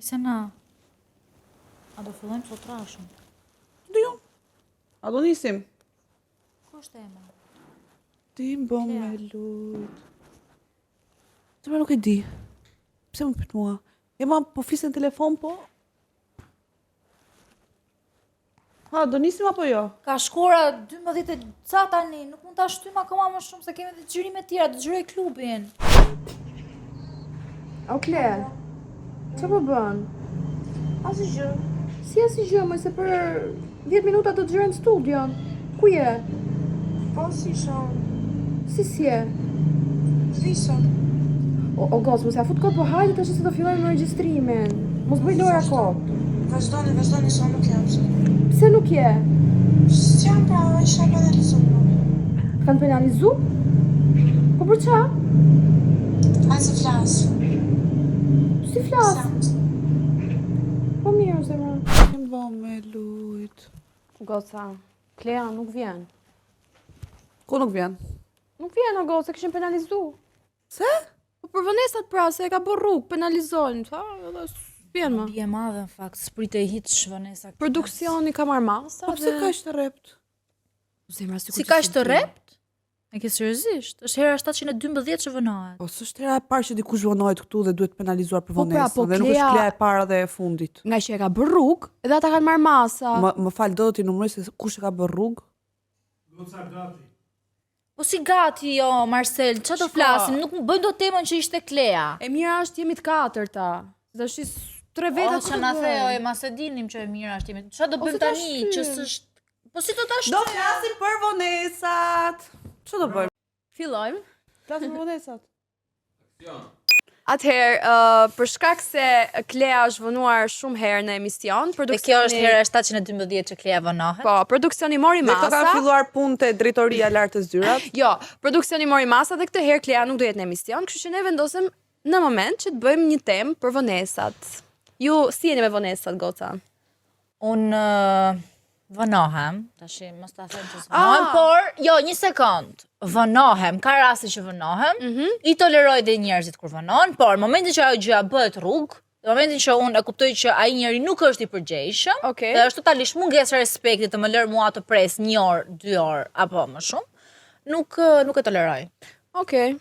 Kisena, a do fillojmë sot trashën? Do jo. A do nisim? Ku është ema? Ti më bëm me lut. Të nuk e di. Pse më pyet mua? Ema po flisë në telefon po? Ha, do nisim apo jo? Ka shkora 12 ca tani, nuk mund ta shtym akoma më shumë se kemi dhe xhirime tjera, do xhiroj klubin. O Kle, që po bën? Asgjë. Si asgjë, më se për 10 minuta do të xhirojmë studion. Ku je? Po si shon. Si je? Visa. O gos, mos ja fut kot, po hajde tash se do fillojmë me regjistrimin. Mos bëj lora kot. Vazhdoni sa nuk jam. Pse nuk je? S'jam pra, isha penalizuar. Kanë penalizu? Po për qa? Ai se flas. Si flas? Po mirë, zemra. Më bëm me lut. Goca, Klea nuk vjen. Ku nuk vjen? Nuk vjen, o goca, kishin penalizu. Se? Po për vënesat pra, se e ka bërë rrugë, penalizojnë, tha, edhe s'vjen më. Bje madhe në fakt, s'prit e hitë shvënesa. Produksioni ka marrë masa. Po pse ka të rept? Zemra, Si ka të rept? E ke seriozisht? Është hera 712 që vënohet. Po s'është hera e parë që dikush vonohet këtu dhe duhet penalizuar për Po pra, vonesën, po dhe nuk është Klea- Klea e para dhe e fundit. Nga që e ka bërë rrugë, edhe ata kanë marrë masa. Më fal, do t'i numëroj se kush e ka bërë rrugë? Po si gati jo, Marcel, që do flasim? Nuk më bëjnë do temën që ishte Klea. E mira është jemi të katërta. Tash 3 veta O, që na theo, e mas e dinim që e mira është jemi. Qa do Ose bëjmë ta tani, shtyjmë. që s'është... Po si do ta Do shtyjmë? flasim për vonesat. Ço do bëjmë? Fillojmë. Flasim për vonesat. Atëherë, për shkak se Klea është vënuar shumë herë në emision, Dhe kjo është hera 712 që Klea vënohet. Po, produksioni mori Dhe këto kanë masa. filluar punë te drejtoria e lartë e zyrat. Jo, produksioni mori masa dhe këtë herë Klea nuk do jetë në emision, kështu që ne vendosëm në moment që të bëjmë një temë për vonesat. Ju si jeni me vonesat, goca? Unë vënohem, tash mos ta them që s'vënohem, por jo, një sekond. Vënohem, ka raste që vënohem, I toleroj dhe njerëzit kur vënohen, por momentin që ajo gjëja bëhet rrugë, në momentin që unë e kuptoj që ai njeri nuk është I përgjegjshëm, Okej. dhe është totalisht mungesë respekti të më lër mua të pres 1 orë, 2 orë apo më shumë, nuk e toleroj. Okej.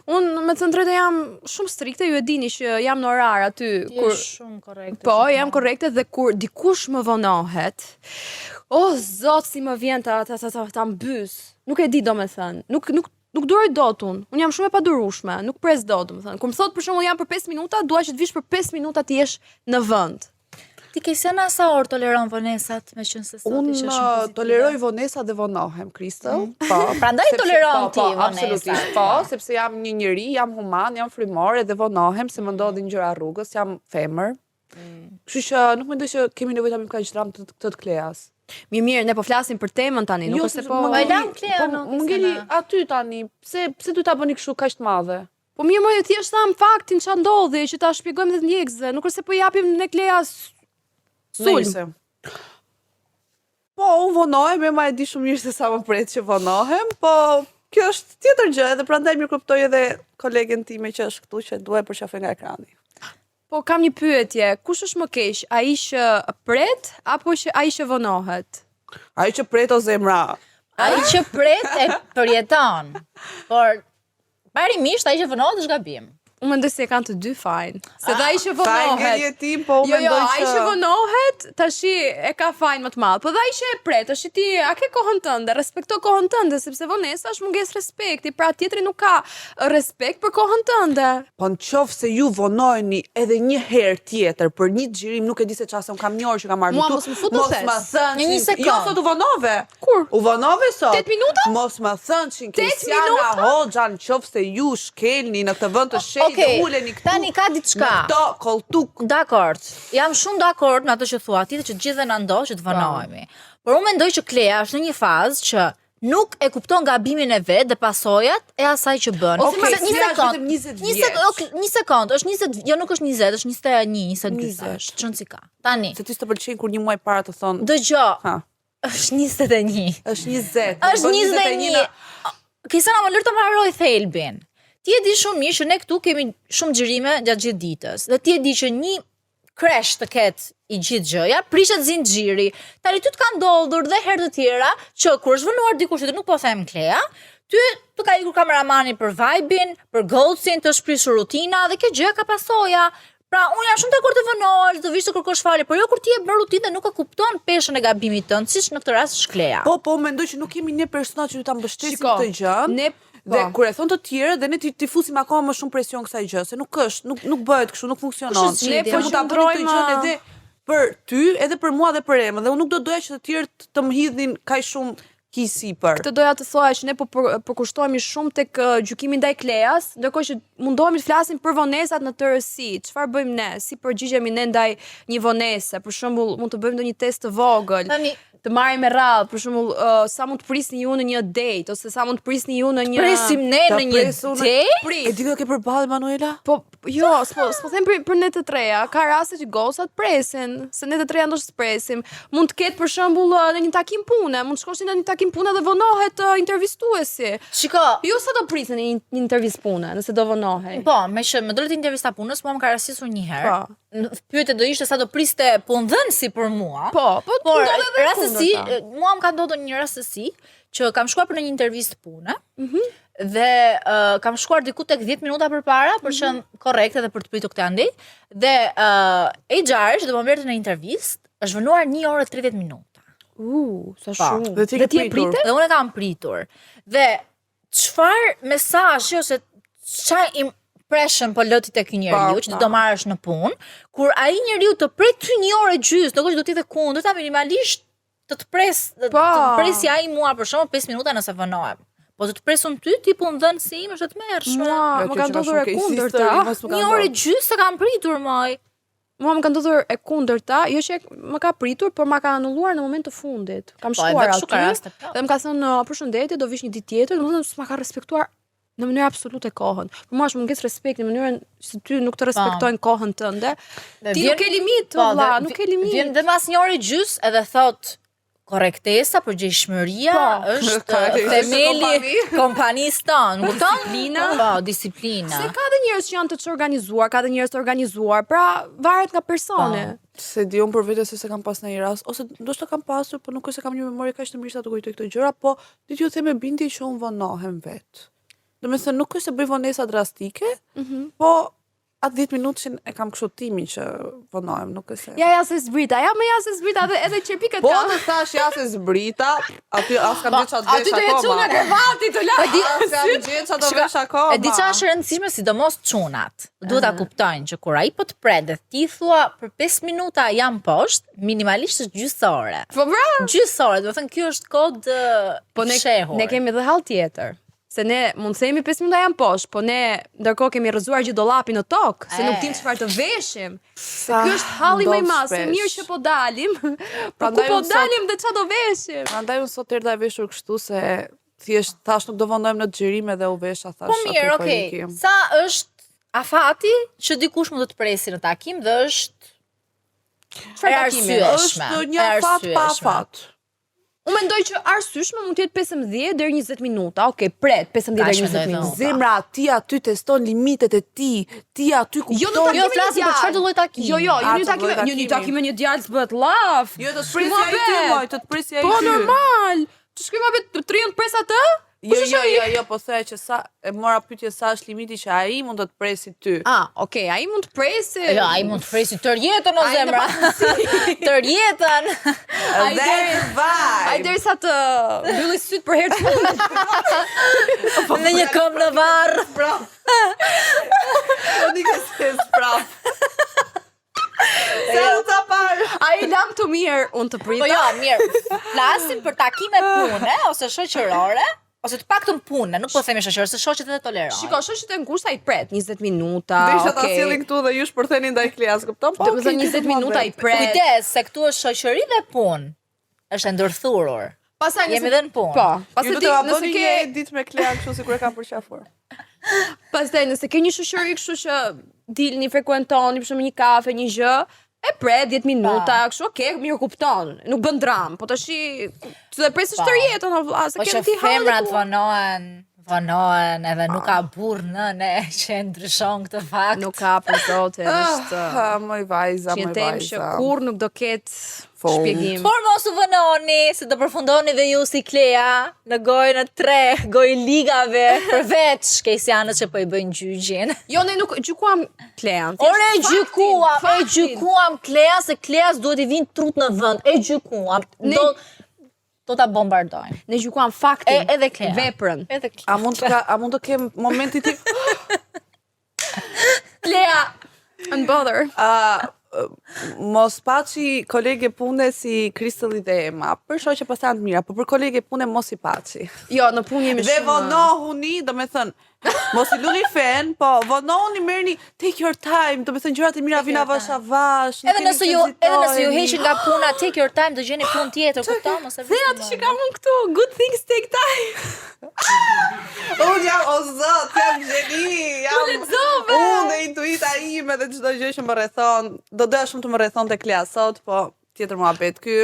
Unë me të drejtë jam shumë strikte, ju e dini që jam në orar aty Kur shumë korrekte. Po, jam korrekte dhe kur dikush më vonohet, o zot si më vjen ta mbys. Nuk e di domethënë. Nuk duroj dot unë. Unë jam shumë e padurueshme, nuk pres dot domethënë. Kur më thot për shembull jam për 5 minuta, dua që të vish për 5 minuta të jesh në vend. Ti Kisena sa orë toleron vonesat, me qenë se sot Unë ishe shumë pozitive? toleroj vonesat dhe vonohem, Kristel. Po. Prandaj Sepse- toleron ti po, vonesat. absolutisht. Po, sepse jam një njeri, jam human, jam frymore dhe vonohem se më ndodhin gjëra rrugës, jam femër. Kështu që nuk mendoj që kemi nevojë ta bëjmë kaq dram të këtë të Kleas. Mirë, ne po flasim për temën tani, nuk është se po. e lam Klea, no, Më ngeli Kristina. aty tani. Pse duhet ta bëni kështu kaq të madhe? Po mirë, më thjesht tham faktin ç'a ndodhi, që ta shpjegojmë dhe ndjekësve, nuk është se po japim ne Kleas sulm. Nëjse. Po, unë vonohem, ma e di shumë mirë se sa më pret që vonohem, po kjo është tjetër gjë, edhe prandaj mirë kuptoj edhe kolegen time që është këtu që duhet përqafoj nga ekrani. Po kam një pyetje, kush është më keq, ai që pret apo që ai që vonohet? Ai që pret o zemra. Ai që pret e përjeton. Por parimisht ai që vënohet është gabim. Unë mendoj se kanë të dy fajin. Se dhe ai që Sa e vonohet. ngeli e tim, po unë Jo, mendoj ai që vonohet tashi e ka fajin më të madh. Po dhe ai që e pret, tashi ti a ke kohën tënde, respekto kohën tënde sepse vonesa është mungesë respekti, pra tjetri nuk ka respekt për kohën tënde. Po në qoftë se ju vonojni edhe një herë tjetër për një xhirim, nuk e di se çfarë, kam një orë që kam marrë Mua këtu. mos më fut në Mos thes. ma thënë. Në një që- sekond. Jo, sot u vonove. Kur? U vonove sot. 8 minuta? Mos ma thënë që 8 Kristiana minuta? Hoxha në qoftë se ju shkelni në këtë vend të shenjtë Okej, uleni këtu. tani ka diçka. Në këto koltuk. Dakord. Jam shumë dakord me atë që thua ti dhe që gjithë na ndodh që të vënohemi. Por unë mendoj që Klea është në një fazë që nuk e kupton gabimin e vet dhe pasojat e asaj që bën. Okej, Ose Klea është vetëm 20 vjeç. Një sekond, është 20, jo nuk është 20, është 21, 22 20. është, çon si ka. Tani, Se ti s'të pëlqen kur një muaj para të thonë, dëgjoj, ha, është 21. është 20. Është bën 21. Kisana më lër të mbaroj thelbin. Ti e di shumë mirë që ne këtu kemi shumë xhirime gjatë gjithë ditës. Dhe ti e di që një crash të ketë i gjithë gjëja, prishet zinxhiri. Tani ty të ka ndodhur dhe herë të tjera që kur është vënuar dikush që nuk po them Klea, ty të ka ikur kameramani për vibe-in, për ghosting, të shprishur rutina dhe kjo gjë ka pasoja. Pra, unë jam shumë dakord të vënohesh, do vish të kërkosh falje, por jo kur ti e bën rutinë dhe nuk e kupton peshën e gabimit tënd, siç në këtë rast Klea. Po, mendoj që nuk kemi ne persona që ta mbështesim Shiko, këtë gjë. ne Dhe kur e thon të tjerë, dhe ne ti fusim akoma më shumë presion kësaj gjë, se nuk është, nuk bëhet kështu, nuk funksionon. Kush është Ne gjendja? po mund ta bëjmë këtë gjë edhe për ty, edhe për mua dhe për Emën, dhe unë nuk do doja që të tjerë të më hidhin kaq shumë ki sipër. Këtë doja të thoja që ne po përkushtohemi shumë tek gjykimi ndaj Kleas, ndërkohë që mundohemi të flasim për vonesat në tërësi. Çfarë bëjmë ne? Si përgjigjemi ne ndaj një vonese? Për shembull, mund të bëjmë ndonjë test të vogël. Tani Të marrim me radhë, për shembull, sa mund të prisni ju në një date ose sa mund të prisni ju në një presim ne në një date. E di që ke përballë Manuela? Po, jo, s'po them për ne të treja. Ka raste që gosat presin, se ne të treja ndoshta s'presim. Mund të ketë për shembull në një takim pune, mund të shkosh në një takim pune dhe vonohet intervistuesi. Shiko, Jo sa do prisni në një intervistë pune, nëse do vonohej. po, me që më dolet intervista punës, mua më ka rastisur një herë. Po. Pyetja do ishte sa do priste punëdhënësi për mua. Po, Por ndodhet edhe rastësi, kundërta. mua më ka ndodhur një rastësi që kam shkuar për në një intervistë pune. Dhe kam shkuar diku tek 10 minuta përpara për që korrekte dhe për të pritur këtë andej. Dhe HR që do më merrte në intervistë është vënuar 1 orë 30 minuta. Sa Po. shumë. Dhe ti ke e pritur? prite? Dhe unë e kam pritur. Dhe çfarë mesazhi ose çfarë impression po lëti tek ky njeriu që ti do marrësh në punë, kur ai njeriu të pret ty 1 orë gjys, do që do të jetë kundërta minimalisht të presi ai mua për shkak 5 minuta nëse vënohem. Po të presun ty, ti punëdhënësi im është të mërshme. Mua më ka ndodhur e kundërta. 1 orë gjys se kam pritur moj. Mua më ka ndodhur e kundërta, jo që më ka pritur, por ma ka anulluar në moment të fundit. Kam Po, edhe shkuar kështu ka aty raste plot. dhe më ka thënë përshëndetje, do vish një ditë tjetër, domethënë s'ma ka respektuar në mënyrë absolute kohën. Për mua është mungesë respekti në mënyrën se ty nuk të respektojnë kohën tënde. Ti nuk ke limit, vëlla, nuk ke limit. Vjen dhe mas 1 orë gjys edhe thot korrektesa, përgjegjshmëria është themeli kompanisë tonë, kupton? Disiplina. Po, disiplina. Se ka dhe njerëz që janë të çorganizuar, ka dhe njerëz të organizuar, pra varet nga personi. Se di unë për vete se kam pas në një rast, ose ndoshta kam pasur, po nuk është se kam një memorie kaq të mirë sa të kujtoj këto gjëra, po di t'ju them me bindje që unë vonohem vet. Domethënë nuk është se bëj vonesa drastike, po atë 10 minutë e kam kështu timin që vonohem, nuk është se. Ja se zbrita, se zbrita edhe qerpikët Po kanë. të thash ja se zbrita, aty as kam gjë çat vesh Aty të hequ nga akoma. krevati të la. As kam gjë çat do vesh akoma. E di çfarë është e rëndësishme, sidomos çunat. Duhet ta kuptojnë që kur ai po të pret dhe ti thua për 5 minuta jam poshtë, minimalisht është gjysore. Po bra. Gjysore, do të thënë ky është kod Po shehur. ne kemi edhe hall tjetër. Se ne mund të themi 5 minuta janë poshtë, po ne ndërkohë kemi rrëzuar gjithë dollapin në tokë, se nuk dim çfarë të veshim. Se ky është halli më i madh, se mirë që po dalim. Po ku po dalim dhe çfarë do veshim? Prandaj unë sot erdha e veshur kështu se thjesht thash nuk do vonohem në xhirim edhe u vesha thash. Po mirë, okay. Sa është afati që dikush mund të presi në takim dhe është Çfarë takimi? Është një afat pa afat. Unë mendoj që arsyeshme mund të jetë 15 deri 20 minuta. Okej, pret 15 deri 20 minuta. Zemra, ti aty teston limitet e ti aty kupton. Jo, flasim për çfarë lloj takimi. Jo, një takim me një djalë s'bëhet llaf. Jo, të presi ai ty, moj, të presi ai ty. Po normal. Të shkoj më vetë 3 pres atë? Jo, po thaj që sa e mora pyetje sa është limiti që ai mund të presi ty. Okej, ai mund të presi. Jo, ai mund të presi tër jetën o zemra. Tër jetën. Ai derisa të mbylli syt për herë të fundit. Në një këmbë në varr. Po nikë se sprap. Sa u ta parë. Ai lam të mirë, unë të prita. Po jo, mirë. Flasim për takime pune ose shoqërore, ose të paktën pune, nuk po themi shoqërore, se shoqet edhe tolerojnë. Shiko, shoqet e ngushta i pret 20 minuta. Desha ta sillin këtu dhe ju shpërtheni ndaj Kleas, kupton? Po, do të thënë 20 minuta i pret. Kujdes, se këtu është shoqëri dhe punë. Është e ndërthurur. Pastaj jemi edhe në punë. Po, pastaj ti nëse ke ditë me Klea kështu sikur e kam përqafur. Pastaj nëse ke një shoqëri kështu që dilni, frekuentoni, për shembull një kafe, një gjë, e pret 10 minuta, kështu okay, mirë kupton. Nuk bën dram, po tash të presësh tër jetën, vëlla, se po ke ti femrat vonohen vonohen edhe nuk ka burr nëne që e ndryshon këtë fakt. Nuk ka për zotin, është Moj vajza, që moj në temë që vajza. kur nuk do ketë shpjegim. Por mos u vënoni, se do përfundoni dhe ju si Klea në gojën e 3 gojë ligave përveç kejsianët që po i bëjnë gjyqin. Jo, ne nuk gjykuam Klean. Ore e gjykuam Klea se Klea duhet i vinë trut në vend. E gjykuam. Do ta bombardojnë. Ne gjykuam faktin. Edhe Klea. Veprën. Edhe Klea. A mund të kem momenti ti? Klea, unbother. Mos paçi kolege pune si Kristëlli dhe Ema, për shoqe pasant mira, por për kolege pune mos i paçi. Jo, në punë jemi Dhe shumë. vonohuni, do me thënë, mos i luni fen, po vonohuni, merrni take your time, do me thënë gjërat e mira vina avash avash. Edhe nëse ju heqin nga puna, take your time, do gjeni punë tjetër, kupton mos e Zena, ti që kam unë këtu, good things take time. Unë jam, o zot, jam gjeni, unë dhe intuita ime dhe çdo gjë që më rrethon, do doja shumë të më rrethon të Klea sot, po tjetër muhabet ky.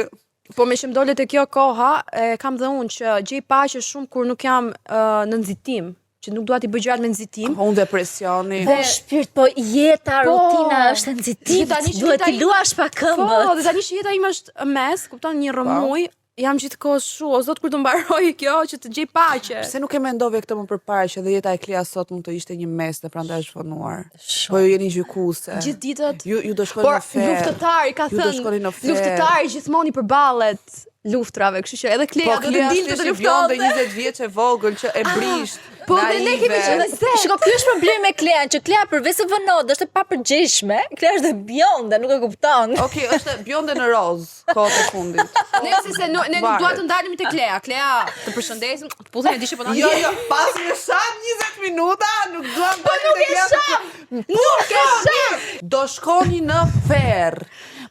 Po me që më dole të kjo koha, kam dhe unë që gjej paqe shumë kur nuk jam në nxitim, që nuk dua t'i bëj gjërat me nxitim. Unë depresioni. Po shpirt, po jeta, rutina është nxitim, duhet t'i luash pa këmbët. Po, dhe tani që jeta ime është mes, kupton, një rëmuj, jam gjithkohë o zot kur të mbaroj kjo që të gjej paqe. Pse nuk e mendove këtë më përpara që edhe jeta e Klea sot mund të ishte një mes dhe prandaj është vonuar. Po ju jeni gjykuese. Gjithë ditët. Ju do shkoni në fer. Luftëtari ka Ju do shkoni në thënë, fer. luftëtari gjithmonë i përballet luftrave, kështu që edhe Klea do të dilte të luftonte luftonte. 20 vjeç e vogël që e brisht. Po dhe ne kemi qenë se. Shiko, ky është problemi me Klean, që Klea përveç se vënohet, është e papërgjeshme. Klea është e bjonde, nuk e kupton. Okej, është bjonde në roz, kohët e fundit. Ne se ne nuk dua të ndalemi te Klea. Klea, të përshëndesim. Puthen e dishi po na. Jo, pasi e sham 20 minuta, nuk duam të nuk e sham. Nuk e sham. Do shkoni në fer.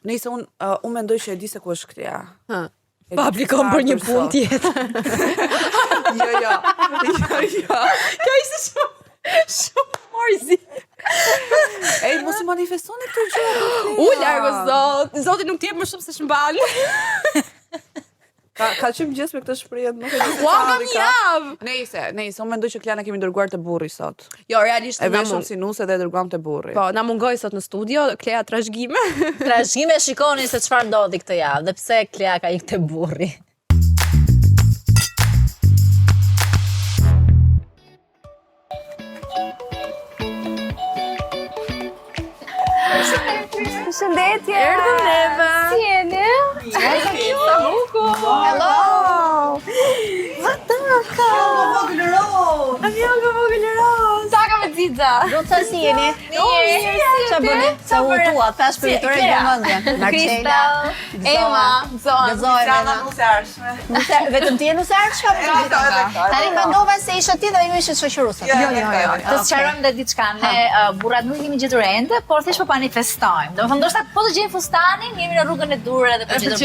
Nëse unë mendoj që e di se ku është Klea. Pa aplikon për një punë tjetër. Jo. Kjo ishte shumë morzi. Ej, mos i manifestoni këto gjëra. U largo zot. Zoti nuk t'jep më shumë se shmban. Ka qenë gjes me këtë shprehje, nuk e di. Ua, kam javë. Nejse, unë mendoj që Kleana kemi dërguar te burri sot. Jo, realisht E na veshëm mund. si nuse dhe e dërguam te burri. Po, na mungoj sot në studio, Klea trashëgime. Trashëgime, shikoni se çfarë ndodhi këtë javë dhe pse Klea ka ikë te burri. Përshëndetje. Erdhëm neve. Si jeni? Hello. Saka me Ziza. Sa si jeni? Qa bëni? Sa u tua, thash për të rejtë vëmëndje. Kristal, Ema, Zoan. Gëzojnë. Vetëm ti e nuse ardhshme? Tani mendova se isha ti dhe ju ishe shoqëruese. Jo. Të sqarojmë dhe diçka, ne burrat nuk kemi gjetur ende, por thjesht po manifestojmë. Domethënë ndoshta po të gjejmë fustanin, jemi në rrugën e Durrës dhe po gjetur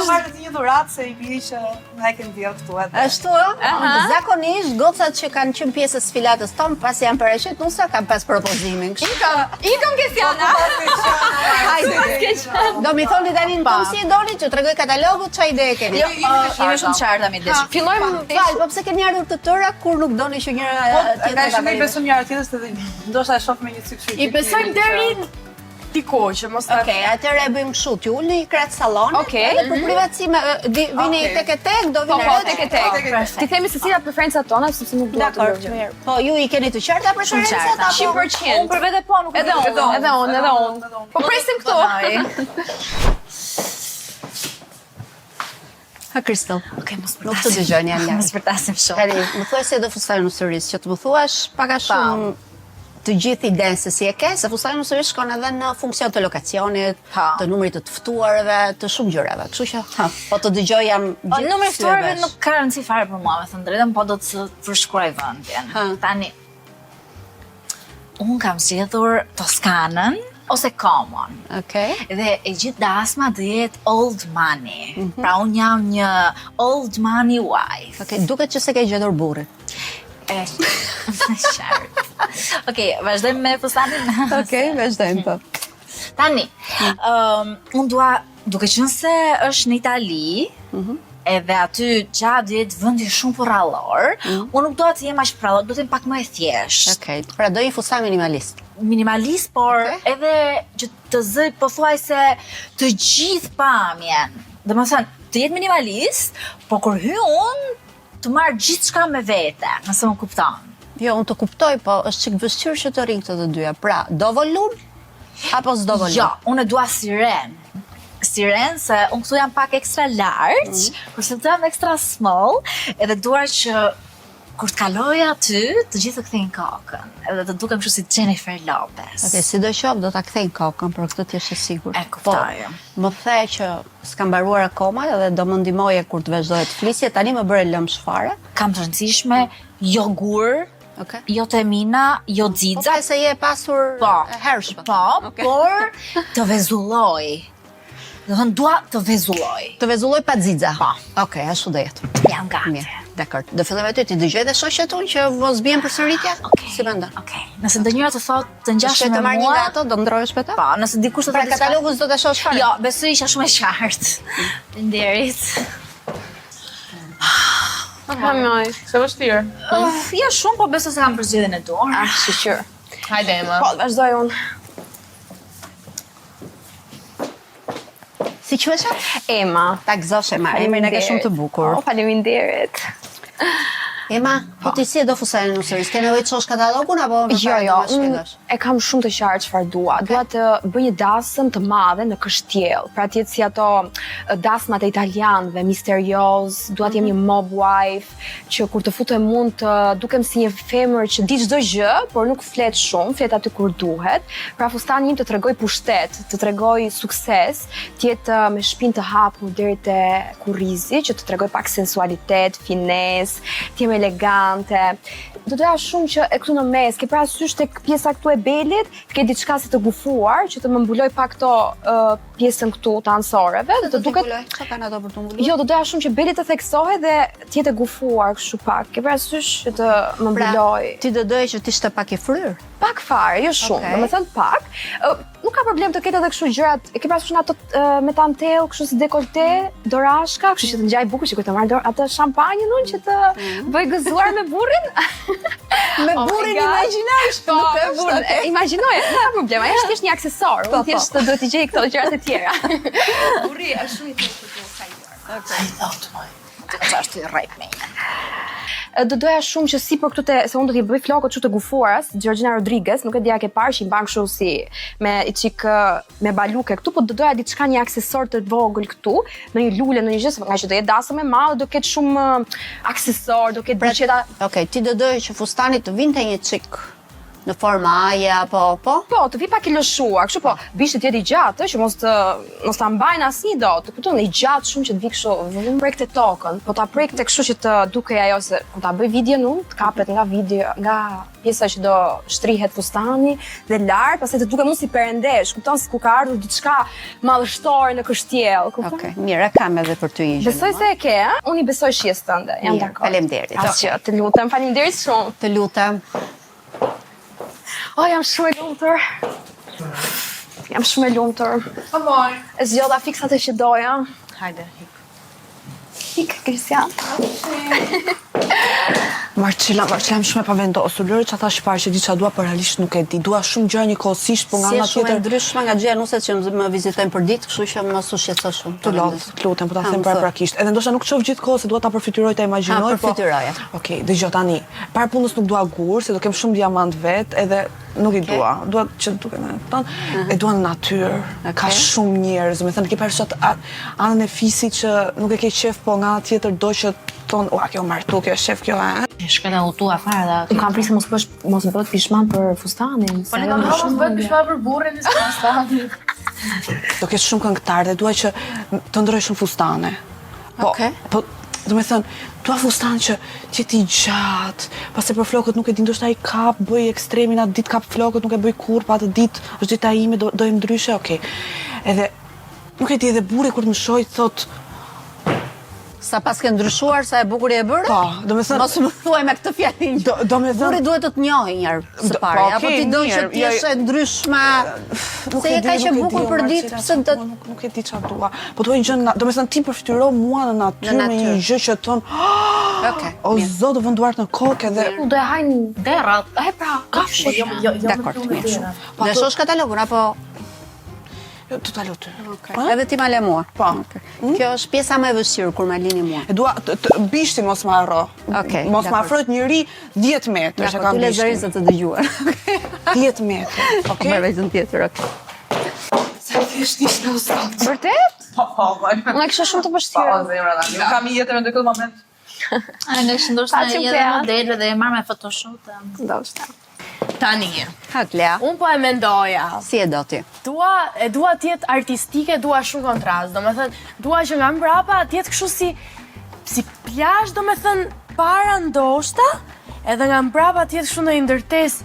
Marrë një dhuratë se i biri që na e kanë dhënë këtu atë. Ashtu, zakonisht gocat që kanë qenë pjesë e sfilatës tonë, pasi janë paraqit, nusa kanë pas propozimin. Ikëm Kesiana. Hajde. Do mi thoni tani në tonë si e doni që tregoj katalogut, çfarë ide e keni? Jo, jemi shumë të qarta midis. Fillojmë Fal, po pse keni ardhur të tëra kur nuk doni që njëra tjetra ta bëjë? besoj njëra tjetrës edhe ndoshta e shoh me një syk I besojmë deri diku që mos ta. Okej, atëherë e bëjmë kështu, t'ju ulni i krah sallonit. Okej. Edhe për privatësi vini tek e tek, do vini. Po, tek e tek. Ti themi se cilat preferencat tona sepse nuk dua të Dakor, bëj. mirë. Po ju i keni të qarta preferencat apo? 100%. Unë për vete po nuk Edhe unë. Po presim këtu. Ha Kristal. Okej, mos Nuk të dëgjojnë janë Mos larg. përtasim shumë. Tani, më thuaj se do fustajnë në sëris, që të më thuash pak a shumë të gjithë idenë se si e ke, se fustajnë në sëris shkon edhe në funksion të lokacionit, të numrit të ftuarve, të shumë gjërave. Kështu që, po të dëgjoj jam gjithë Numri si e ftuarve vesh. nuk ka rëndësi fare për mua, me thënë drejtën, po do të përshkruaj vendin. Tani, unë kam zgjedhur Toskanën ose Komon. Okej. Dhe e gjithë dasma do jetë old money. Pra unë jam një old money wife. Okej, duket që se ke gjetur burrin. Qartë. Okej, vazhdojmë me fustanin. Okej, vazhdojmë po. Tani, unë duke qenë se është në Itali, edhe aty gjadit vendi shumë porrallor. Unë nuk doa të jem aq porrallor, do të jem pak më e thjeshtë. Okej. Pra do një fustan minimalist. Minimalist, por edhe që të zëj pothuajse të gjithë pamjen. Domethënë, të jetë minimalist, por kur hy unë të marr gjithçka me vete, nëse më kupton. Jo, unë të kuptoj, po është çik vështirë që të rinj këto të dyja. Pra, do volum apo s'do volum? Jo, unë e dua siren. Siren, se unë këtu jam pak ekstra large, kurse këtu jam ekstra small, edhe dua që kur të kaloj aty, të gjithë të kthejnë kokën, edhe të dukem kështu si Jennifer Lopez. Okej, sidoqoftë do ta kthej kokën, për këtë ti je e sigurt. E kuptoj. Po, më the që s'ka mbaruar akoma edhe do më ndihmoje kur të vazhdoj të flisje. Tani më bëre lëmsh fare. Kam të rëndësishme, jo gur, Okej. jo temina, jo xixa. Po se je pasur Po, e hershme. po, Okej. por të vezulloj. Do thënë, dua të vezulloj. Të vezulloj pa xixa. Po. Okej, ashtu do jetë. Jam gati. Mirë, dakor. Do fillojmë aty, ti dëgjoj dhe shoqet unë që mos bien përsëritje? Okej. Si mendon? Okej. Nëse ndonjëra të thotë të ngjashme Shqe me të marrë një mua, nga ato, do ndrohesh me ta? po, nëse dikush të Pra thotë diçka- katalogun s'do ta shohësh fare? Jo, besoj isha shumë e qartë. Faleminderit. Moj. Se vështirë. Ja shumë, po besoj se kam përzgjedhjen e duhur. Shiqyr. Hajde, Ema. Po, vazhdoj unë. Si quhesha? Ema. Ta gëzosh Ema, emrin e ke shumë të bukur. Oh, faleminderit. Ema, po ti si e do fusajnë në sëris? Ke nevojë të shohësh katalogun apo më Jo, parë jo, do më unë shpjegosh? e kam shumë të qartë çfarë dua. Dua të bëj një dasëm të madhe në Kështjell. Pra të jetë si ato dasmat e italianëve, misterioz, dua të jem një mob wife, që kur të futem mund të dukem si një femër që di çdo gjë, por nuk flet shumë, flet aty kur duhet. Pra fustani im të tregoj pushtet, të tregoj sukses, të jetë me shpinë të hapur deri te kurrizi, që të tregoj pak sensualitet, fines, të jem elegante. Do doja shumë që e këtu në mes, ke parasysh tek pjesa këtu e belit, ke diçka si të gufuar, që të më mbuloj pak këto pjesën këtu të ansoreve, dhe të duket. Çka kanë ato për të mbuluar? Jo, do doja shumë që beli të theksohet dhe të jetë e gufuar kështu pak. Ke parasysh që të më mbuloj. Ti do doje që ti ishte pak i fryrë? Pak fare, jo shumë, Okej. domethënë pak. Nuk ka problem të ketë edhe kështu gjërat. E ke parasysh në ato me tantell, kështu si dekolte, dorashka, kështu që të ngjaj bukur, që të marr atë shampanjën unë që të bëj gëzuar me burrin. Me Oh my burrin God. imagjinarish, Po, nuk me është. burrin. Okej. Imagjinoje, nuk ka problem, ajo është thjesht një aksesor. Po, Unë thjesht duhet t'i gjej këto gjërat e tjera. Burri është shumë i thjeshtë të kajuar. Okej. Thot më. Të është i rrejt me një. Do doja shumë që si për këtu se unë do t'i bëj flokët kështu të gufuara, si Georgina Rodriguez, nuk e dia ke parë që i mban kështu si me i çik me baluke këtu, po do doja diçka një aksesor të vogël këtu, në një lule, në një gjë, nga që do jetë dasëm e madhe, do ketë shumë aksesor, do ketë buqeta. Okej, ti do doje që fustani të vinte një çik në formë aje apo po? Po, të vi pak i lëshuar, kështu po, bishtë të jetë i gjatë, që mos ta mbajnë asnjë dot, të kupton, i gjatë shumë që të vi kështu, vëllum prekte tokën, po ta prekte kështu që të dukej ajo se kur ta bëj videon unë, të kapet nga pjesa që do shtrihet fustani dhe lart, pastaj të duket mos si perendesh, kupton, si ku ka ardhur diçka madhështore në Kështjell, kupton? Okej, mirë, e kam edhe për ty një gjë. Besoj se e ke, ëh? Unë i besoj shijes tënde, jam Mirë, dakord. faleminderit. Asgjë, të lutem, faleminderit shumë. Të lutem. Oh, jam shumë e lumtur. Jam shumë e lumtur. Amor. E zgjodha fiks atë që doja. Hajde. Hik, Kristian. Marcela, jam shumë e pavendosur. Lëre që ata shparë që di që dua, për realisht nuk e di. Dua shumë gjëra njëkohësisht, po nga Si ana është shumë e tjetër ndryshme nga xhenuset që më vizitojnë për ditë, kështu që mos u shqetëso shumë. të lodh, të lutem, po ta them paraprakisht. Edhe ndoshta nuk shoh gjithkohë se dua ta përfytyroj, ta imagjinoj, po. përfytyroje. Okej, dëgjoj tani. Para punës nuk dua gur, se do kem shumë diamant vet, edhe nuk i dua. Dua që të duket, kupton? E dua në natyrë. Ka shumë njerëz, më thënë ke parë anën e fisit që nuk e ke qef, po nga ana tjetër do që ton, ua, kjo martu, kjo shef, kjo Shkëta u tua fare dhe. Unë kam frikë se mos bëhet pishman për fustanin. Po ne kam shumë bëhet pishma për burrin e fustanit. do ketë shumë këngëtarë dhe dua që të ndroj shumë fustane. Po, Okej. po, do me thënë, dua fustan që qëti gjatë, pastaj për flokët nuk e di, ndoshta i kap, bëj ekstremin, atë ditë kap flokët, nuk e bëj kur, pa atë ditë, është dita ime, do e ndryshe, okej. Edhe, nuk e di, edhe burri kur të më shoj, thot, Sa pas ke ndryshuar, sa e bukur e bërë? Po, do me thënë... Mos më thuaj me këtë fjalë. Do me Burri thënë... duhet të të njohë një herë së pari, po, apo okay, ti do që mirë, ti jesh e ndryshme, se je kaq e bukur për ditë, pse të... Nuk e di çfarë dua. Po duaj gjë, do me thënë ti përftyro mua në natyrë me një gjë që thon, Okej. o zot, vën duart në kokë edhe... Do e hajnë derrat. Ai pra, kafshë. Dakor, mirë. Do e shosh katalogun apo Jo, të talo ty. edhe ti ma le mua? Po. Kjo është pjesa më e vështirë kur ma lini mua. E dua bishtin mos më harro. Okej, Mos më dakor. afrohet njëri 10 metra që Dakor, kam ty lezerin bishtin. se të dëgjuar. 10 metra, Okej. Më vjen tjetër, okej. Sa thjesht ishte o zot. Vërtet? Po, Unë kisha shumë të vështirë. zemra tani. Nuk kam jetën në këtë moment. A ne ndoshta Paçi edhe pea. modele dhe e marr me photoshoot. Ndoshta. Tani, Hak, Lea, unë po e mendoja. si e do ti? Dua t'jetë artistike, dua shumë kontrast. Do me thënë, dua që nga mbrapa t'jetë kështu si plazh, do me thënë, para ndoshta, edhe nga mbrapa t'jetë kështu në një ndërtesë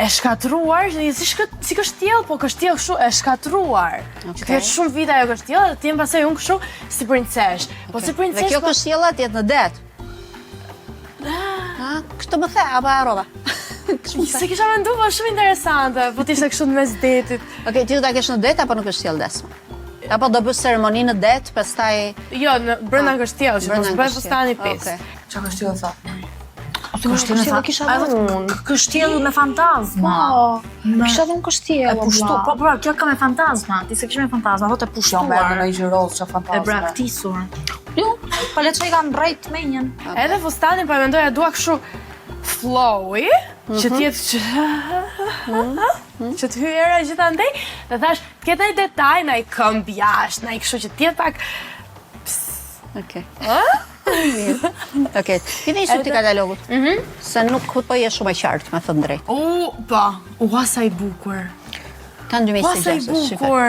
e shkatruar, si kështjell, po kështjell kështu e shkatruar. Që t'jetë shumë vite ajo kështjell, dhe t'jem pasaj unë kështu si princesh. Po si Dhe princesh, kjo kështjella jetë në det. Ha, kështu më the, apo e harrova? se kisha mendu, po shumë interesante, po t'ishte kështu në mes detit. Okej, ti do ta kesh në det apo në kështjell desma? Apo do bësh ceremoni në det, pastaj Jo, brenda kështjell, që brenda mos bëj kështjell. fustani pis. Okej. Çka kështjell tha? Kështjellë kisha dhënë. Kështjellë me fantazma. Kisha dhënë kështjellë. E pushtu, po pra, kjo ka me fantazma. Ti se kish me fantazma, apo të Jo, pushtuar. me në një rollë që E fantazme. braktisur. Jo, po le të shoj kanë drejt menjen. Edhe fustanin po e mendoja dua kështu flowy, që t'jetë që të hyera gjithandej, dhe thash, t'ketë një detaj, në i këmb jashtë, në i kështu që t'jetë pak... Okej. Mirë. Okej, ti dhe ishte ti katalogut. Se nuk po je shumë e qartë, me thënë drejt. Po, sa i bukur. Kanë Sa i 2026, shife. bukur.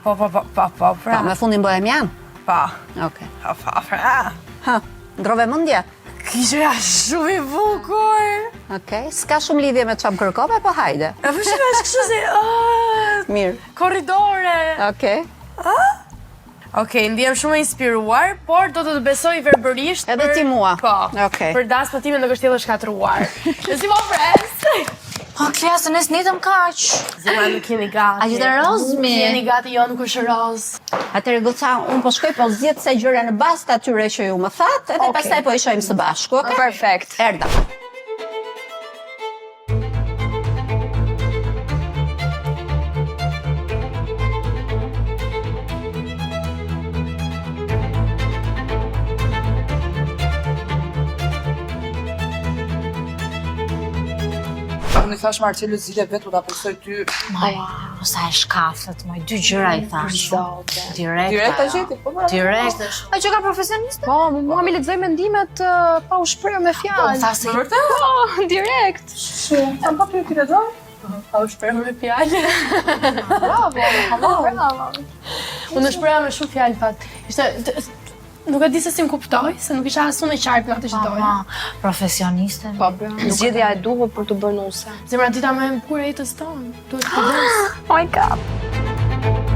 Po, pra. Po, me fundin bohemian? Po, Okej. pra. Ha, ndrove mendje? Kishë shumë i bukur. Okej, s'ka shumë lidhje me çfarë kërkove, po hajde. E po shumë është kështu si, Mirë. korridore. Okej. Okej, ndihem shumë e inspiruar, por do të të besoj verbërisht Edhe ti mua. Po, Okej. për dasmën në kështjellë shkatruar. Dhe si po pres? Po, Klea, se nes nitëm kaq. Zemra nuk jeni gati. A gjithë rozmi? Jeni gati, jo nuk është roz. Atëherë goca, unë po shkoj po zgjedh se gjëra në bazë të atyre që ju më thatë, edhe pastaj po i shohim së bashku, okay? Perfekt. Erdha. Unë i thash Marcelo zile vetë u ta përsoj ty. Po sa e shkafët, moj, 2 gjëra i thash. Direkt. Direkt ta ajo. gjeti, po pra. Direkt. A që ka profesioniste? Po, mua mi lexoj mendimet pa u shprehur me fjalë. Tha se Vërtet? Po, direkt. Kam pa pyetje ti do? Pa u shprehur me fjalë. Bravo. Unë u shpreha me shumë fjalë fat. Nuk e di se si më kuptoj, se nuk isha asun e qartë në atë që doja. profesioniste. Po, zgjedhja e duhur për të bërë nuse. Zemra dita më e bukur e jetës tonë. Duhet të bësh. Oh my god.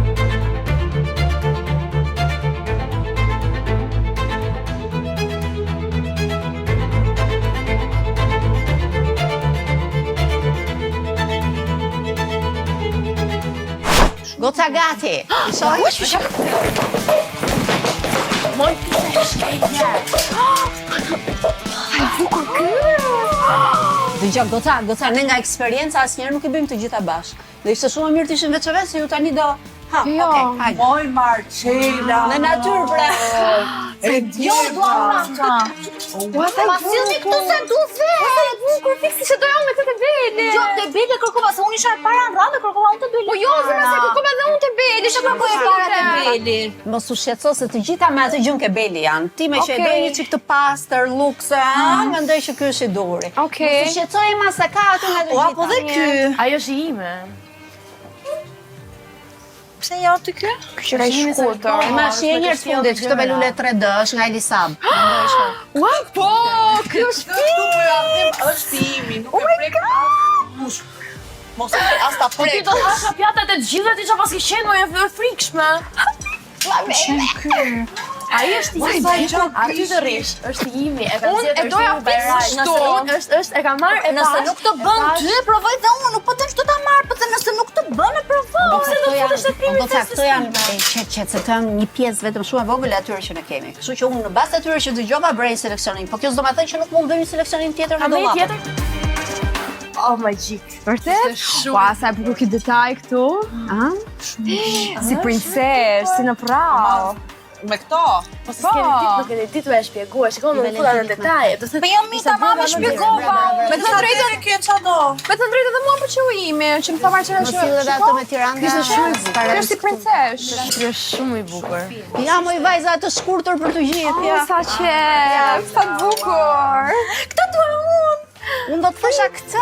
Goca gati. Moj pise e shkejtje. Dëgjoj, goca, ne nga eksperienca asnjëherë nuk i bëjmë të gjitha bashkë. Do ishte shumë e mirë të ishim veç e veç, se ju tani do... Ha, Jo. okej, hajde. Moj Marcela. Në natyrë, pra. E Jo, dua ta. Ma sillni këtu se du vetë. Bukur fiksi se doja unë me këtë Bele. Jo, te Bele kërkova, se unë isha e para në radhë, kërkova unë te Bele. Po jo, zemra se kërkova edhe unë te Bele. Isha kërkoj e para te Bele. Mos u shqetëso se të gjitha me atë gjën ke Beli janë. Ti me që e Okej. do një çik të pastër, lukse, mendoj që ky është i duri. Okej. Mos u shqetësoj ma se ka aty me të gjitha. Apo dhe ky. Ajo është ime. Pse jo ty ky? Qyra i shkurtër. Ma shi e njërë të fundit, këtë me lule 3D, është nga Elisab. Mendoj që... Po, ky është Këtu po ja them, është i imi, nuk e prek as. Mos e as ta Po ti prek. do hasha pjatat e të gjitha ti që pas ke qenë, më e frikshme. Ai është i saj, aty të rish, është imi, e ka Unë zgjedhur e doja Shymi Bajrami. fiks Nëse unë është e ka marrë e Nëse nuk të bën ty, provoj dhe unë, nuk po të do ta marr, po të nëse nuk të bën, e provoj. Po pse do të futesh te primi test? Këto janë që këto janë një pjesë vetëm shumë e vogël e atyre që ne kemi. Kështu që unë në bazë atyre që dëgjova bëjnë seleksionin, po kjo s'do të thënë që nuk mund bëjmë seleksionin tjetër Ka në me dollap. tjetër? Oh, magjik. Vërtet? Ua, sa e bukur ky detaj këtu. Si princesh, si në prall. Me këto? Po se s'keni ditë, nuk keni ditë me e shpjeguar, shikon më futa në detaje. Po jo mi tamam e shpjegova. Me të drejtën Kjo çado. Me të drejtë edhe mua për qëllimi, që më tha marrë Mos silleve ato me Tirana. Kishte shumë Kjo është si princesh. Kjo është shumë i bukur. Ja, moj vajza të shkurtër për të gjithë. Ja. Sa qef, sa bukur. Këtë dua unë. Unë do të thësha këtë.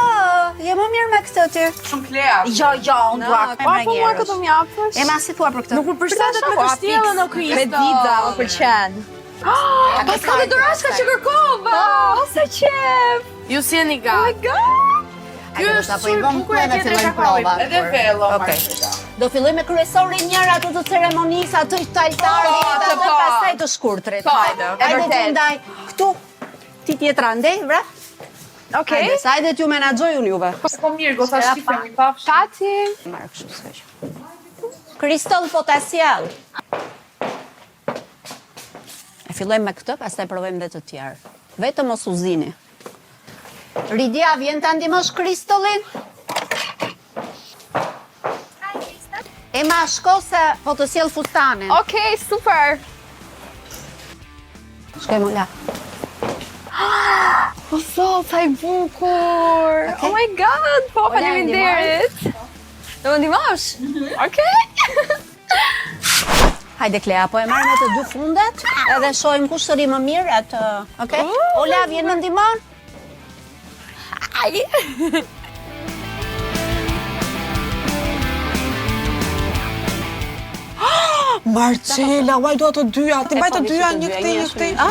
Je më mirë me këtë ty. Shumë klea. Jo, unë dua këtë Po me po mua këtë më japësh. Ema, si thua për këtë? Nuk më përshtatet me kështjellën o Kristo. Me dita, më pëlqen. Pas ka dhe dorashka që kërkova. Sa qef. Ju si jeni gati. Ky është shumë i bukur e tjetër ka prova. Edhe vello. Okej. Do filloj me kryesorin njëra ato të ceremonisë, ato të altarit, ato pastaj të shkurtrit. Hajde, e Hajde vërtet. të ndaj këtu. Ti tjetra ndej, vra? Okej. Hajde, sa hajde t'ju menaxhoj unë juve. Po mirë, gota shtifem i pafsh. Tati. Marrë kështu s'keq. Kristall potasial. E fillojmë me këtë, pastaj provojmë dhe të tjerë. Vetëm mos u zini. Ridia, vjen ta ndihmosh Kristallin? Ema, shko se po të sjell fustanin. Okej, super. Shkojmë la. O zot, sa i bukur. Okej. Oh my god, po Ola, faleminderit. Do më ndihmosh? Okej. Hajde Klea, po e marrë me të dy fundet, edhe shohim kush të ri më mirë atë. Okej? Ola, vjen më ndihmon? Marcela, uaj do të dyja. Ti mbaj të dyja, një këtë, një këtë. A?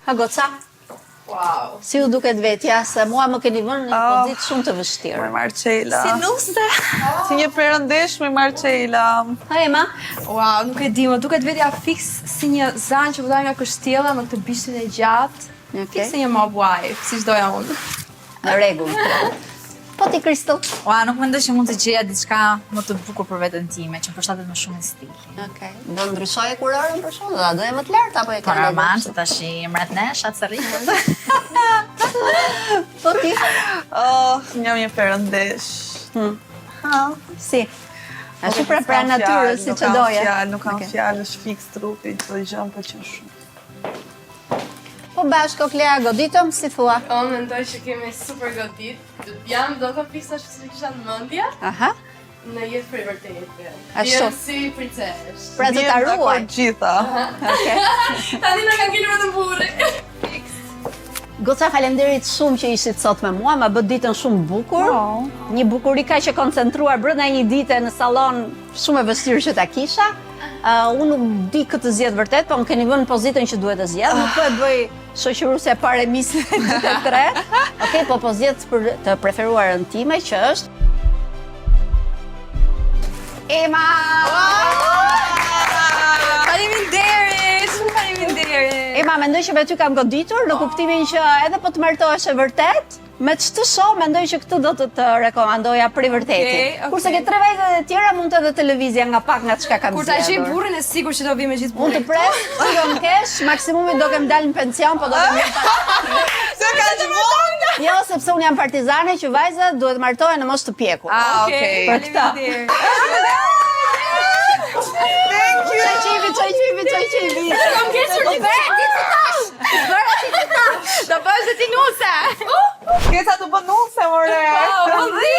Ha goca? Wow. Si u duket vetja, se mua më keni vënë në një pozitë shumë të vështirë. Marcela. nuse. Si një perëndeshme Marcela. Ha Ema? Wow, nuk e di, më duket vetja fiks si një zanë që vëdaj nga kështjella me këtë bishtin e gjatë. Fiks si një mob wife, si doja unë. Në rregull. Po ti Kristall? Ua, nuk mendoj që mund të gjeja diçka më të bukur për veten time, që përshtatet më shumë në stil. Okej. Do ndryshoj kurorën për shkak, do e më të lartë apo e Po ka normal, se tash i mret nesh atë rrikët. Po ti? Oh, jam një perëndesh. Si? A shi pra natyrës si që doje? Nuk kam fjalë, është fiks trupi, çdo gjë më pëlqen shumë. Po bashkë, Klea, goditëm, si thua? Unë mendoj që kemi super godit. Jam do të fiksa që si kisha në mendje. Aha. Në jetë për i vërtetë. Ashtu. Jem si princesh. Pra të ta ruaj. Gjitha. Okej. Tani na kanë ngjitur vetëm burri. Goca, faleminderit shumë që ishit sot me mua, ma bët ditën shumë bukur. Një bukuri kaq e koncentruar brenda një dite në sallon shumë e vështirë që ta kisha. Unë nuk di këtë zgjedh vërtet, po më keni vënë në pozitën që duhet të zgjedh. Nuk po e bëj shoqëruese para misit të tre. Okej, po zgjedh për të preferuarën time që është Ema! Faleminderit. Ema, mendoj që me ty kam goditur, në kuptimin që edhe po të martohesh e vërtet, me ç'të shoh, mendoj që këtë do të rekomandoja për i vërtetin. Okej. Kurse ke tre vajzat e tjera mund të edhe televizja nga pak nga çka kam Kur ta gjej zgjedhur. burrin e sigurt që do vi me gjithë Mund burrin. të pres, sigurën kesh, maksimumi do kem dalë në pension, po do kem Se ka që vonë! Jo, sepse unë jam partizane që vajzat duhet martohen në moshë të pjekur. Okej. Për këta. Thank you! Çoj qivi. Kam kequr një Do bësh dhe ti nuse. Keca të bën nuse, more! Po di.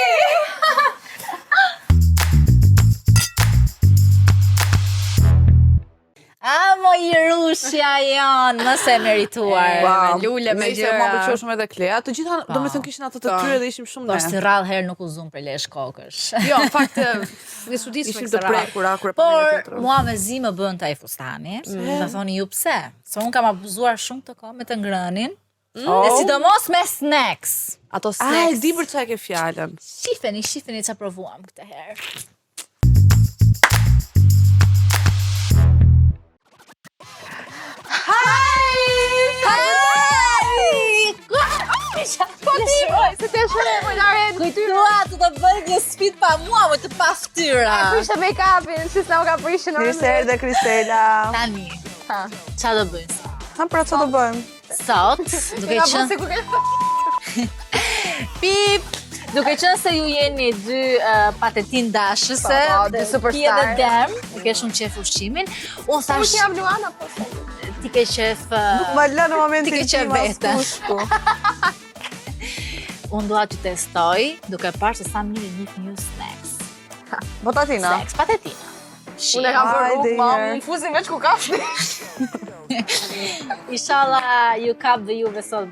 Amo i rushja janë, mëse e merituar. me lule, me Nëse gjëra. ma pëlqeu shumë edhe Klea. Të gjitha domethënë kishin ato të tyre dhe ishim shumë Po ne. si rrallë herë nuk u zum për lesh kokësh. Jo, në fakt, në çuditshme Ishim këtë të radhë. prekura kur Por mua me zi më bën taj fustani. Dhe thoni ju pse? Se unë kam abuzuar shumë të kohë me të ngrënin. Dhe sidomos me snacks. Ato Ai, snacks. di për çfarë ke fjalën. Shifeni që provuam këtë herë. Se të shumë Naret. Kujtua të të bëj një sfit pa mua, më të pa ftyra. Prishte make-upin, si s'na u ka prishë në Mirë dhe Kristela. Tani, qa do bëjmë sot? Ha, pra çfarë do bëjmë? Sot, duke qenë... Pip! Duke qenë se ju jeni dy patetin dashëse, Po, dy superstar. Ti edhe Dem, i ke shumë qef ushqimin, unë Unë thash, jam Luana, po. ti ke qef... Ma lë në momentin Ti ke qef vete. Unë dua të testoj, duke parë se sa mirë njih një snacks. Botatina. Snacks, patetina. Unë e kam bërë Hajde, rrugë, ma, herë. më fusin veç ku kafshi. Inshallah ju kap dhe juve sot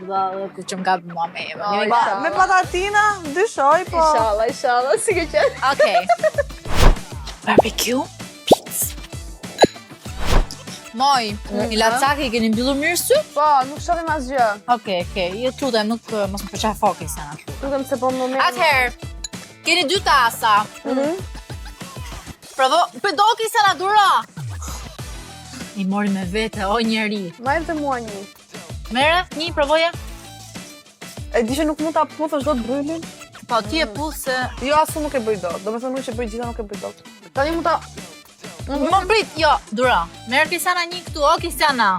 ku që më kap mua me Eva. Jemi Ba, kap. Me patatina, dyshoj, po. Inshallah, si ke qenë. Okej. Barbecue, pizza. Moj, i lacaki i keni mbyllur mirë sy? Po, nuk shohim asgjë. Okej, ju lutem, nuk mos më përqa fokus sana. Lutem se po më merr. Atëherë, keni 2 tasa. Provo, përdoki sana dura. I mori me vete, o njeri. Vajmë të mua një. Mere, një provoje? E di që nuk mund ta puthësh dot bryllin? Po, ti e pusë. Jo, asu nuk e bëj dot. Domethënë unë që bëj gjitha nuk e bëj dot. Tani mund ta... Më prit, jo, dura. Merë Kisana një këtu, o Kisana.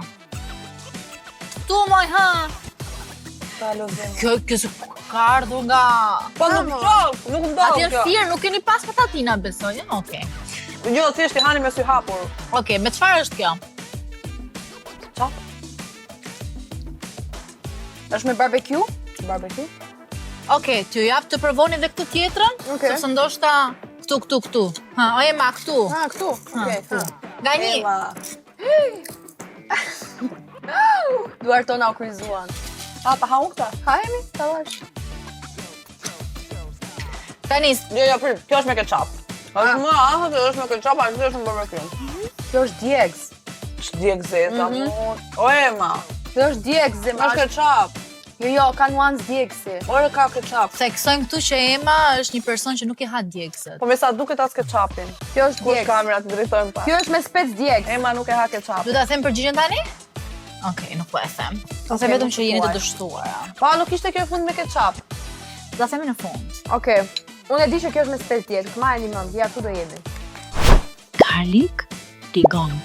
Tu, moj, ha. Ta lozëm. Kjo se ka ardhur nga... Po nuk shoh, nuk ndodh Atje kjo. thirr, nuk keni pas patatina, besoj. Okej. Jo, thjesht i hani me sy hapur. Okej, me çfarë është kjo? Çfarë? Është me barbecue? Barbecue? Okej, ty jap të provoni dhe këtë tjetrën, Okej. sepse ndoshta këtu. Ha, o Ema këtu. Ah, këtu. Okej. Nga një. Ema. Duart tona u kryzuan. Ha, ta ha unë këta? Hajemi, ta vash. Tani, Jo, prit, kjo është me ketchup. Është më afër, kjo është me ketchup, a kjo është me barbecue. Kjo është djegës. Është djegzeta, o Ema. Kjo është djegës, Është ketchup. Jo, ka nuancë djegësi. Ore ka ketchup. theksojmë këtu që Ema është një person që nuk i ha djegësët. Po me sa duket as ketchupin. Kjo është Kush djegës. kamerat drejtojnë pa. Kjo është me spec djegës. Ema nuk e ha ketchup. Du ta them përgjigjen tani? Okej, nuk po e them. Do them vetëm që jeni të dështuara. Pa, nuk ishte kjo fund me ketchup. Do ta themi në fund. Okej. Unë e di që kjo është me spec djegës. Ma e një mend, ja, ku do jemi. Garlic tigon.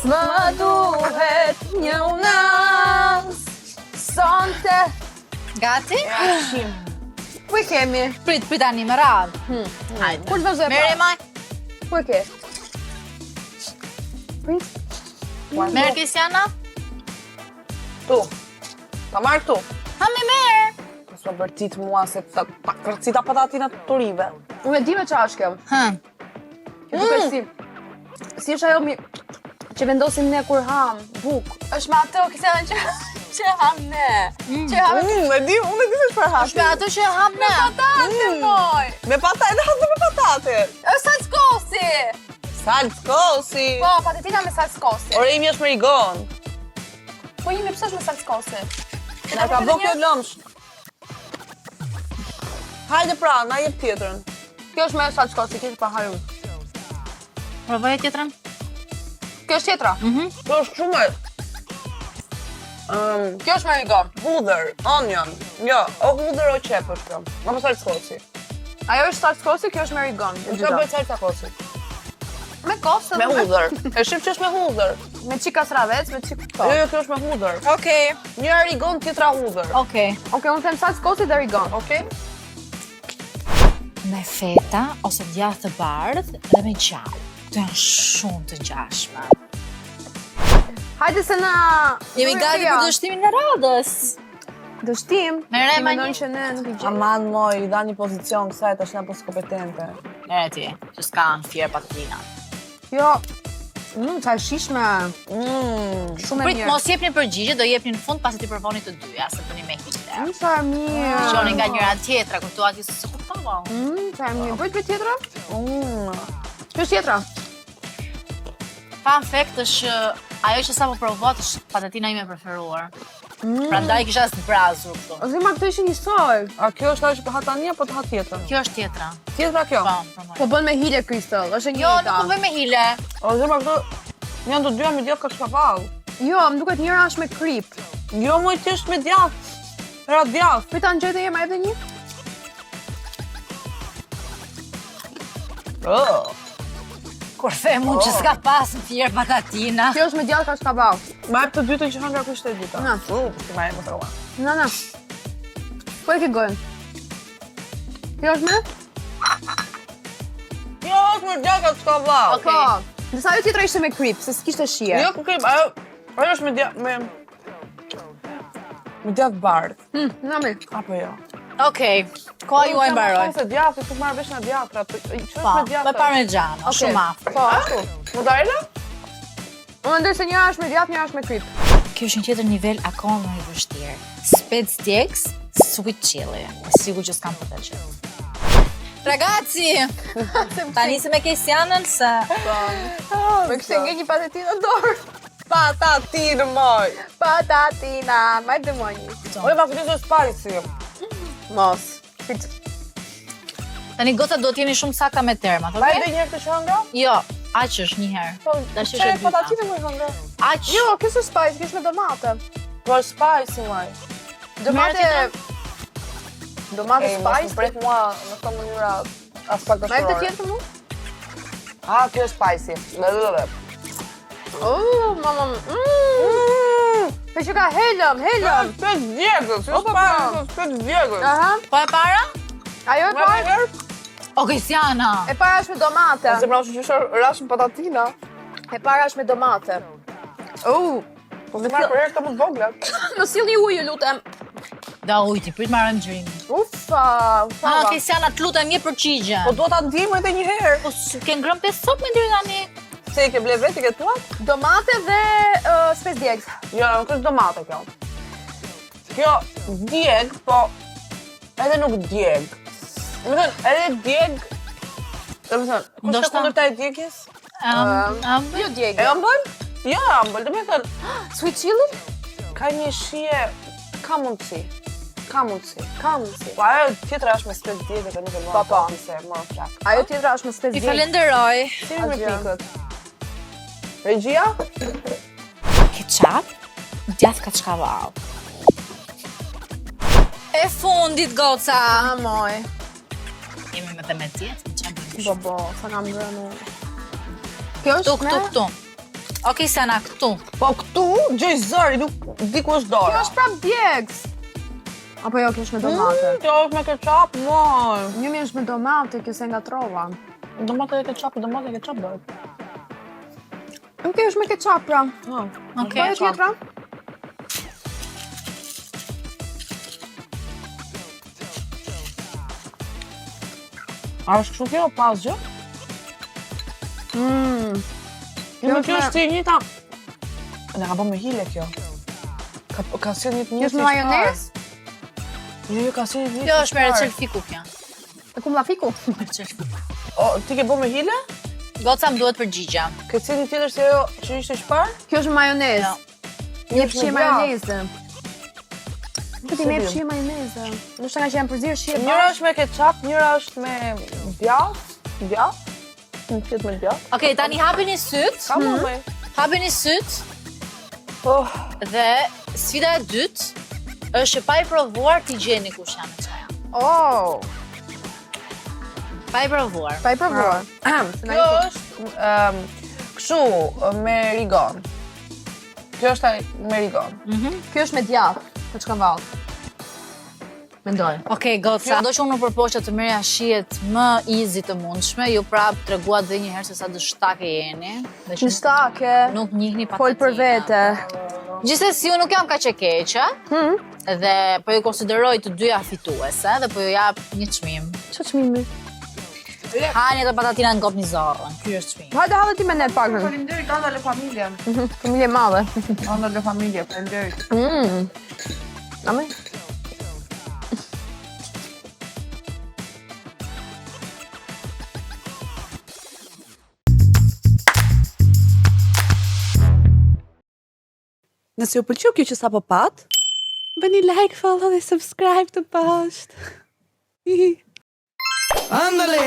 S'më duhet një unas sonte. Gati? Ku i kemi? Prit tani me radhë. Hajde. Kur të vazhdoj Merë pa? Ema, Ku e ke? Prit. merë Kisana. Tu. Ta marrë këtu. Ha me merë. Mos më bërtit mua se ta kërcita patatina të rive. Unë e di me qa është kjo. Hë. Kjo duket si... Si është ajo mi... që vendosim ne kur ham, buk. Është me atë, kisa në që... Që ham ne. Që ham E di, unë e di se çfarë hapi. Me ato që ham ne. patate, moj. Me patate, edhe me patate. Është salskosi. Salskosi. Po, patatina me salskosi. Ore imi është merigon. Po imi pse është me salskosi? Na ka bë kjo lëmsh. Hajde pra, na jep tjetrën. Kjo është me salskosi, kjo është pa harun. Provoje tjetrën? Kjo është tjetra. Kjo është shumë Kjo është merigon. hudhër, onion. Jo, o hudhër o qep është kjo. Apo salskosi. Ajo është salskosi, kjo është merigon. Çfarë bëj salskosi? Me kostë. Me hudhër. E shif që është me hudhër. Me çik kastravec, me çik Jo, jo, kjo është me hudhër. Okej. Një arigon, tjetra hudhër. Okej. Okej, unë them salskosi dhe rigon. Okej? Me feta ose djathë të bardhë dhe me gjallë. Këto janë shumë të ngjashme. Hajde se na... Jemi gati për dështimin e radhës. Dështim? Me re, Ti ma mendon një. që ne nuk i gjejmë. Aman moj, i dha një pozicion kësaj tash na pos kompetente. Mere ti, që s'ka në fjerë patatina. Jo. Sa shishme. Shumë e Prit, mirë. mos jepni përgjigje, do jepni në fund pasi ti provoni të dyja, se bëni me hile. Sa e mirë. Shoni nga njëra tjetra, kuptua ti se kuptova. Sa e mirë. Bëjt për tjetra? Kjo është tjetra. Fun fact është ajo që sapo provova është patatina ime e preferuar. Prandaj kisha zbrazur këtu. Ose ma këtë ishin njësoj. A kjo është ajo që po ha tani apo të ha tjetrën? Kjo është tjetra. Tjetra kjo. Po, provoj. Po bën me hile Crystal. Është e Jo, njëjta. nuk po bëj me hile. O zema këto janë të dyja me djathtë kashkavall. Jo, më duket njëra është me krip. Jo, moj ti është me djathtë. Ra djathtë. Prita në gjejtë e ma jep dhe një? Kur them unë që s'ka pas në fjerë patatina. Kjo është me djathtë kashkavall. Ma jep të dytën që hëngra kushte e dyta. Na. Ti ma jep më trova. Na. Po e ke gojën. Kjo është me? Jo, është me djathtë kashkavall. Okej. Po. Ndërsa ajo tjetra ishte me krip, se s'kishte shije. Jo, ku kem, ajo është me djathtë me djathtë bardhë. Na me. Apo jo? Okej, koha juaj mbaroj. Se djathtë, tu marr vesh në djathtë. Ç'është Po, me me djathtë? parmigiano, shumë afër. Po, ashtu. Mozzarella? Unë mendoj se njëra është me djathtë, njëra është me krip. Kjo është një tjetër nivel akoma më i vështirë. Spec djeks, sweet chili. Sigur që s'kam për të gjithë. Ragazzi! Ta nisim me Kesianën se... Me kështë nge një patatinë në dorë. Patatinë moj. Patatina, ma jep dhe mua një. Oj, ma këtë është spicy. Mos. Tani goca do t'jeni shumë sakta me termat, Ma e okej? dhe njërë të shënga? Jo, aq është një herë. Tash është e dyta. Patatinë më shënga? Aq. Jo, kjo është spice, kjo është me domate. Po është spicy moj. Domate... Domate Ej, mos më spice. prek mua në këtë mënyra as pak Ma jep të dëshërore. tjetër mu? Ah, kjo është spicy. Dhe. Mama. Pe që ka helëm. Këtë djegës, Po, po, po. këtë djegës. Aha. Po e para? Ajo e Ma me para? herë? O, Kesiana! E para është me domate. Se pra është që rashën patatina. E para është me domate. Po me marrë për herë të më të voglat. Më sillni ujë, lutem. Da ujti, prit marrëm gjërimin. Ufa. Kesiana, të lutem një përgjigje. Po do ta ndihmë edhe një herë. Po s'ke ngrën 5 sot me deri tani. Se i ke ble vetë, i ke tuat? Domate dhe spec djegës. Jo, nuk është domate kjo. Kjo djeg, po edhe nuk djeg. Më thënë, edhe djeg... Do më thënë, kush ka Ndoshta- kundër ta e djegjes? Jo E djegë. ëmbël? Jo, ëmbël, do më thënë, Sweet chili? ka një shije, ka mundësi. Ka mundësi. Po ajo tjetra është me spec djegë dhe nuk e Po, po. se morë flak. ajo tjetra është me spec I djegë. falenderoj. Si me Asgjë. pikët? Regjia? Ketchup, djathë kaçkavall. E fundit, goca. Moj. Jemi me 15, çfarë bëjmë? Bobo, sa nga më brënu. Kjo Këtu, është me... këtu. Okej, Sana, këtu. Po këtu, gjej zëri, nuk di ku është Kjo dora. është prap djegës. Apo jo, kjo është me domate. Kjo është me ketchup, moj. Një mi është me domate, kjo se nga trova. Domate dhe ketchup bëhet. Nuk kjo është me ketchup, pra. Okej. Po e tjetra? A është kështu kjo, pas gjë? Kjo Kjo është është si njëta... Ne ka bë me hile kjo. Ka si një të Kjo është me majonez? Jo, ka si një Kjo është me recel fiku kjo. E kum la fiku? O, ti ke bo me hile? Goca më duhet përgjigja. Ke si një tjetër se jo që ishte shpar? Kjo është majonez. Jo. Një është fshije me djath. majoneze. Nuk e di me fshije majoneze. Ndoshta nga që janë përzirë shije Njëra është me ketchup, njëra është me djath. Një tjetë me djath. Okej, tani hapini syt. Ka më me. Hapini syt Oh, dhe sfida e dytë është që pa i provuar t'i gjeni kush janë të qaja. Oh, Pa i provuar. pa i provuar. kjo është kështu me rigon. Kjo është me rigon. Kjo është me djath, të çkavall. Mendoj. Okej, goca. Do që unë përpoqja të merja shijet më easy të mundshme, ju prap treguat dhe njëherë se sa dështake jeni. Dhe që Në shtake, nuk njihni patatina. fol për vete. Gjithsesi, unë nuk jam kaq e keqe. Dhe po ju konsideroj të dyja fituese dhe po ju jap një çmim. Ço çmimi? Hani të patatina në kopë një zorën. Ky është çmimi. Hajde halli ti me ne pak. Faleminderit, anda le familjen. Familje madhe. Anda le familje, faleminderit. Amen. Nëse ju pëlqeu kjo që sapo pat, bëni like, follow dhe subscribe të post. Ándale.